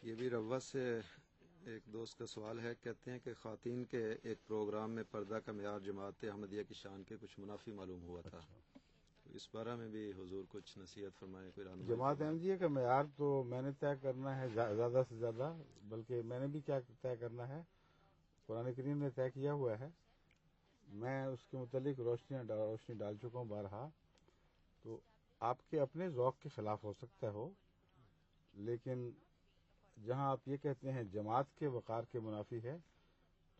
یہ بھی روا سے ایک دوست کا سوال ہے، کہتے ہیں کہ خواتین کے ایک پروگرام میں پردہ کا معیار جماعت احمدیہ کی شان کے کچھ منافی معلوم ہوا تھا، تو اس بارے میں بھی حضور کچھ نصیحت فرمائیں، کوئی رہنمائی جماعت فرمائیں۔ احمدیہ کا معیار تو میں نے طے کرنا ہے زیادہ سے زیادہ، بلکہ میں نے بھی کیا طے کرنا ہے، قرآن کریم نے طے کیا ہوا ہے، میں اس کے متعلق روشنی ڈال چکا ہوں بارہا۔ تو آپ کے اپنے ذوق کے خلاف ہو سکتا ہو، لیکن جہاں آپ یہ کہتے ہیں جماعت کے وقار کے منافی ہے،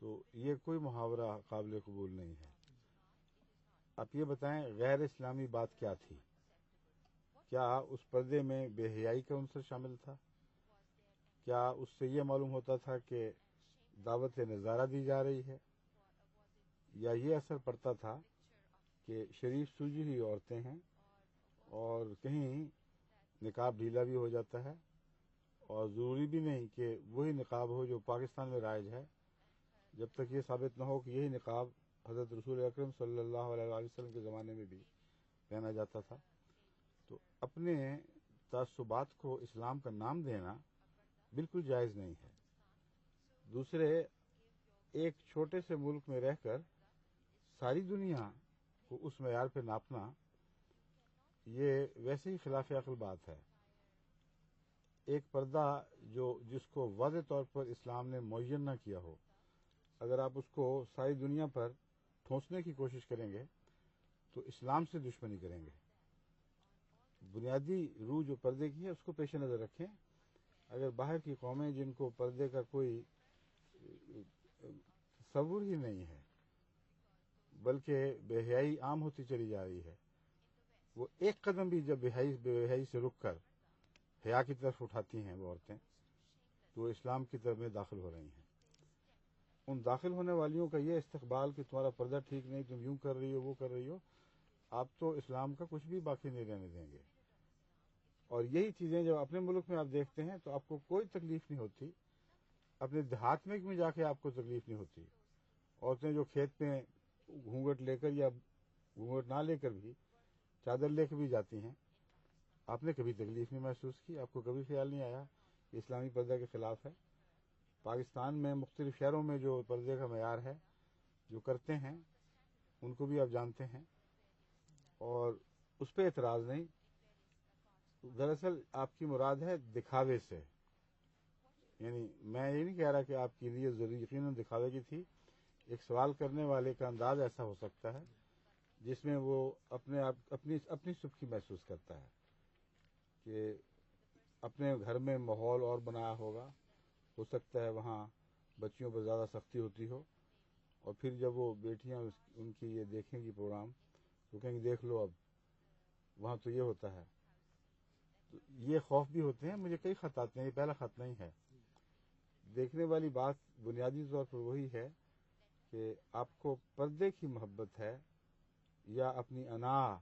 تو یہ کوئی محاورہ قابل قبول نہیں ہے۔ آپ یہ بتائیں غیر اسلامی بات کیا تھی؟ کیا اس پردے میں بے حیائی کا عنصر شامل تھا؟ کیا اس سے یہ معلوم ہوتا تھا کہ دعوت نظارہ دی جا رہی ہے؟ یا یہ اثر پڑتا تھا کہ شریف سوجی ہوئی عورتیں ہیں اور کہیں نقاب ڈھیلا بھی ہو جاتا ہے، اور ضروری بھی نہیں کہ وہی نقاب ہو جو پاکستان میں رائج ہے، جب تک یہ ثابت نہ ہو کہ یہی نقاب حضرت رسول اکرم صلی اللہ علیہ وسلم کے زمانے میں بھی پہنا جاتا تھا۔ تو اپنے تعصبات کو اسلام کا نام دینا بالکل جائز نہیں ہے۔ دوسرے، ایک چھوٹے سے ملک میں رہ کر ساری دنیا کو اس معیار پہ ناپنا، یہ ویسے ہی خلاف عقل بات ہے۔ ایک پردہ جس کو واضح طور پر اسلام نے معین نہ کیا ہو، اگر آپ اس کو ساری دنیا پر ٹھونسنے کی کوشش کریں گے تو اسلام سے دشمنی کریں گے۔ بنیادی روح جو پردے کی ہے اس کو پیش نظر رکھیں۔ اگر باہر کی قومیں جن کو پردے کا کوئی تصور ہی نہیں ہے، بلکہ بے حیائی عام ہوتی چلی جا رہی ہے، وہ ایک قدم بھی جب بے حیائی سے رک کر حیا کی طرف اٹھاتی ہیں وہ عورتیں، تو وہ اسلام کی طرف میں داخل ہو رہی ہیں۔ ان داخل ہونے والیوں کا یہ استقبال کہ تمہارا پردہ ٹھیک نہیں، تم یوں کر رہی ہو وہ کر رہی ہو، آپ تو اسلام کا کچھ بھی باقی نہیں رہنے دیں گے۔ اور یہی چیزیں جب اپنے ملک میں آپ دیکھتے ہیں تو آپ کو کوئی تکلیف نہیں ہوتی، اپنے دیہات میں جا کے آپ کو تکلیف نہیں ہوتی۔ عورتیں جو کھیت میں گھونگھٹ لے کر یا گھونگھٹ نہ لے کر بھی چادر لے کے بھی جاتی ہیں، آپ نے کبھی تکلیف نہیں محسوس کی، آپ کو کبھی خیال نہیں آیا کہ اسلامی پردہ کے خلاف ہے۔ پاکستان میں مختلف شہروں میں جو پردے کا معیار ہے، جو کرتے ہیں ان کو بھی آپ جانتے ہیں، اور اس پہ اعتراض نہیں۔ دراصل آپ کی مراد ہے دکھاوے سے، یعنی میں یہ نہیں کہہ رہا کہ آپ کی نیت ضروری یقیناً دکھاوے کی تھی۔ ایک سوال کرنے والے کا انداز ایسا ہو سکتا ہے جس میں وہ اپنی سبکی محسوس کرتا ہے کہ اپنے گھر میں ماحول اور بنایا ہوگا، ہو سکتا ہے وہاں بچیوں پر زیادہ سختی ہوتی ہو، اور پھر جب وہ بیٹیاں ان کی یہ دیکھیں گی پروگرام تو کہیں گے دیکھ لو اب وہاں تو یہ ہوتا ہے۔ تو یہ خوف بھی ہوتے ہیں۔ مجھے کئی خط آتے ہیں، یہ پہلا خط نہیں ہے۔ دیکھنے والی بات بنیادی طور پر وہی ہے کہ آپ کو پردے کی محبت ہے یا اپنی انا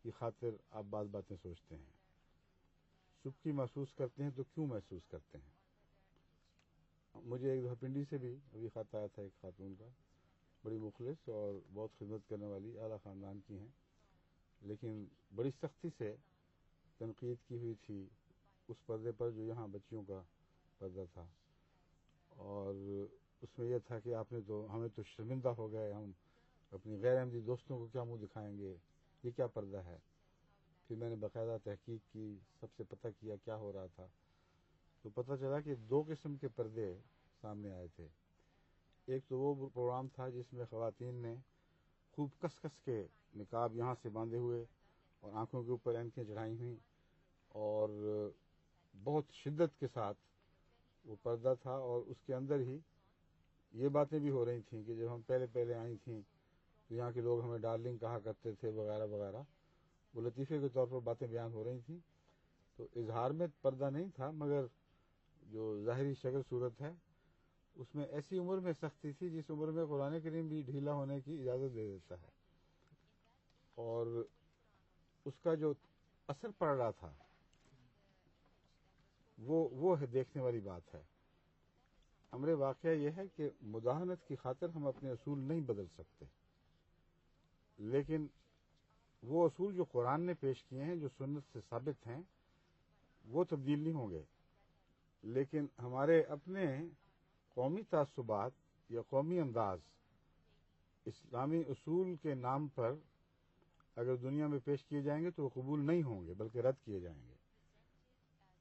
کی خاطر آپ بعض باتیں سوچتے ہیں۔ سبکی محسوس کرتے ہیں تو کیوں محسوس کرتے ہیں؟ مجھے ایک دفعہ پنڈی سے بھی ابھی خط آیا تھا، ایک خاتون کا، بڑی مخلص اور بہت خدمت کرنے والی اعلیٰ خاندان کی ہیں، لیکن بڑی سختی سے تنقید کی ہوئی تھی اس پردے پر جو یہاں بچیوں کا پردہ تھا، اور اس میں یہ تھا کہ آپ نے تو ہمیں تو شرمندہ ہو گئے، ہم اپنی غیر احمدی دوستوں کو کیا منہ دکھائیں گے، یہ کیا پردہ ہے۔ پھر میں نے باقاعدہ تحقیق کی، سب سے پتہ کیا کیا ہو رہا تھا، تو پتہ چلا کہ دو قسم کے پردے سامنے آئے تھے۔ ایک تو وہ پروگرام تھا جس میں خواتین نے خوب کس کس کے نقاب یہاں سے باندھے ہوئے اور آنکھوں کے اوپر اینکیں چڑھائی ہوئیں، اور بہت شدت کے ساتھ وہ پردہ تھا، اور اس کے اندر ہی یہ باتیں بھی ہو رہی تھیں کہ جب ہم پہلے آئی تھیں تو یہاں کے لوگ ہمیں ڈارلنگ کہا کرتے تھے وغیرہ وغیرہ، وہ لطیفے کے طور پر باتیں بیان ہو رہی تھیں۔ تو اظہار میں پردہ نہیں تھا، مگر جو ظاہری شکل صورت ہے اس میں ایسی عمر میں سختی تھی جس عمر میں قرآن کریم بھی ڈھیلا ہونے کی اجازت دے دیتا ہے، اور اس کا جو اثر پڑ رہا تھا وہ دیکھنے والی بات ہے۔ امر واقعہ یہ ہے کہ مداہنت کی خاطر ہم اپنے اصول نہیں بدل سکتے، لیکن وہ اصول جو قرآن نے پیش کیے ہیں، جو سنت سے ثابت ہیں، وہ تبدیل نہیں ہوں گے۔ لیکن ہمارے اپنے قومی تعصبات یا قومی انداز اسلامی اصول کے نام پر اگر دنیا میں پیش کیے جائیں گے تو وہ قبول نہیں ہوں گے بلکہ رد کیے جائیں گے.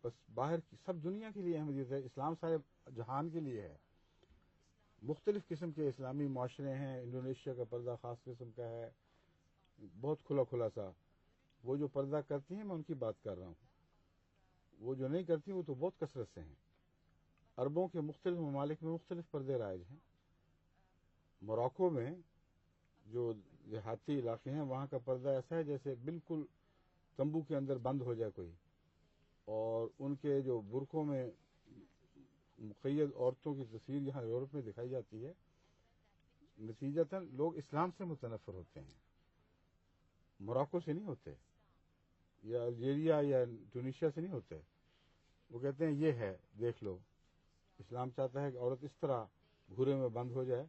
بس باہر کی سب دنیا کے لیے اہمیت ہے، اسلام سارے جہان کے لیے ہے. مختلف قسم کے اسلامی معاشرے ہیں، انڈونیشیا کا پردہ خاص قسم کا ہے، بہت کھلا کھلا سا. وہ جو پردہ کرتی ہیں میں ان کی بات کر رہا ہوں، وہ جو نہیں کرتی وہ تو بہت کثرت سے ہیں. عربوں کے مختلف ممالک میں مختلف پردے رائج ہیں. موراکو میں جو دیہاتی علاقے ہیں وہاں کا پردہ ایسا ہے جیسے بالکل تمبو کے اندر بند ہو جائے کوئی، اور ان کے جو برقعوں میں مقید عورتوں کی تصویر یہاں یورپ میں دکھائی جاتی ہے. نتیجتاً لوگ اسلام سے متنفر ہوتے ہیں، موراکو سے نہیں ہوتے، یا الجیریا یا ٹونیشیا سے نہیں ہوتے. وہ کہتے ہیں یہ ہے دیکھ لو، اسلام چاہتا ہے کہ عورت اس طرح گھورے میں بند ہو جائے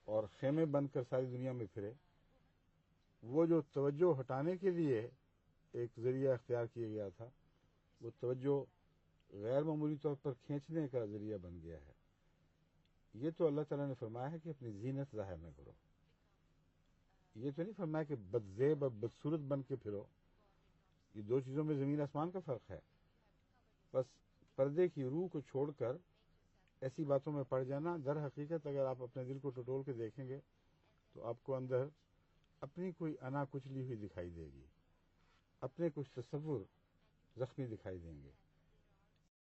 اور خیمے بند کر ساری دنیا میں پھرے. وہ جو توجہ ہٹانے کے لیے ایک ذریعہ اختیار کیا گیا تھا، وہ توجہ غیر معمولی طور پر کھینچنے کا ذریعہ بن گیا ہے. یہ تو اللہ تعالیٰ نے فرمایا ہے کہ اپنی زینت ظاہر نہ کرو. یہ تو نہیں فرمایا کہ بدزیب اور بدصورت بن کے پھرو. یہ دو چیزوں میں زمین آسمان کا فرق ہے. بس پردے کی روح کو چھوڑ کر ایسی باتوں میں پڑ جانا، در حقیقت اگر آپ اپنے دل کو ٹٹول کے دیکھیں گے تو آپ کو اندر اپنی کوئی انا کچلی ہوئی دکھائی دے گی، اپنے کچھ تصور زخمی دکھائی دیں گے.